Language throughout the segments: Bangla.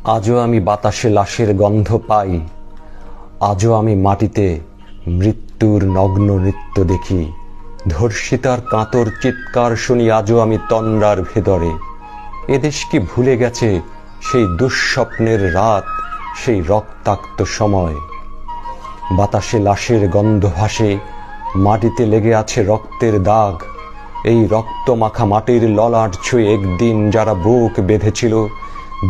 আজও আমি বাতাসে লাশের গন্ধ পাই, আজও আমি মাটিতে মৃত্যুর নগ্ন নৃত্য দেখি, ধর্ষিতার কাতর চিৎকার শুনি আজও আমি তন্দ্রার ভেতরে। এদেশ কি ভুলে গেছে সেই দুঃস্বপ্নের রাত, সেই রক্তাক্ত সময়? বাতাসে লাশের গন্ধ ভাসে, মাটিতে লেগে আছে রক্তের দাগ। এই রক্ত মাখা মাটির ললাট ছুঁয়ে একদিন যারা বুক বেঁধেছিল,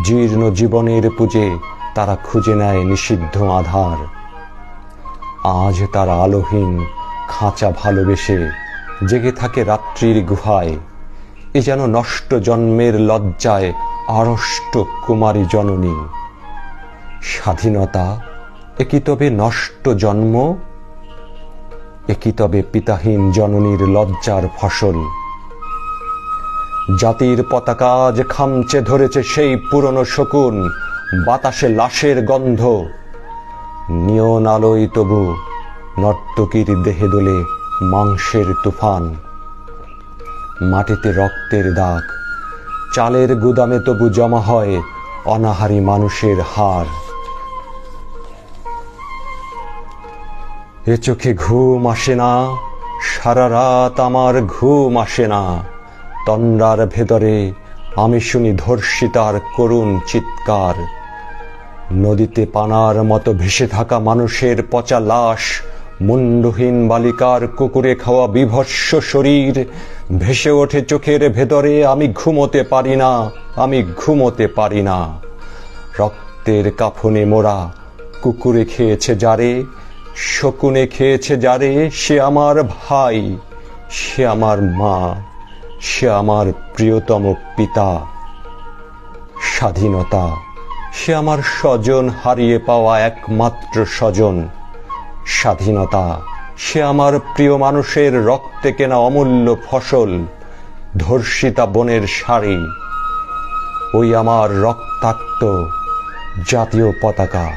জীর্ণ জীবনের পুজে তারা খুঁজে নেয় নিষিদ্ধ আধার। আজ তারা আলোহীন খাঁচা ভালোবেসে জেগে থাকে রাত্রির গুহায়। এ যেন নষ্ট জন্মের লজ্জায় আড়ষ্ট কুমারী জননী। স্বাধীনতা একই তবে নষ্ট জন্ম, একই তবে পিতাহীন জননীর লজ্জার ফসল। জাতির পতাকা আজ খামচে ধরেছে সেই পুরনো শকুন, বাতাসে লাশের গন্ধ। নিয়ন আলোয় তবু নর্তকীর দেহে দোলে মাংসের তুফান। মাটিতে রক্তের দাগ, চালের গুদামে তবু জমা হয় অনাহারী মানুষের হাড়। এ চোখে ঘুম আসে না, সারা রাত আমার ঘুম আসে না। তন্দ্রার ভেতরে আমি শুনি ধর্ষিতার করুণ চিৎকার। নদীতে পানার মতো ভেসে থাকা মানুষের পচা লাশ, মুন্ডহীন বালিকার কুকুরে খাওয়া বিভৎস শরীর ভেসে ওঠে চোখের ভেতরে। আমি ঘুমোতে পারি না, আমি ঘুমোতে পারি না। রক্তের কাফনে মোরা কুকুরে খেয়েছে যারে, শকুনে খেয়েছে যারে, সে আমার ভাই, সে আমার মা, সে আমার প্রিয়তম পিতা। স্বাধীনতা সে আমার স্বজন হারিয়ে পাওয়া একমাত্র স্বজন। স্বাধীনতা সে আমার প্রিয় মানুষের রক্তে কেনা অমূল্য ফসল। ধর্ষিতা বনের শাড়ি, ওই আমার রক্তাক্ত জাতীয় পতাকা।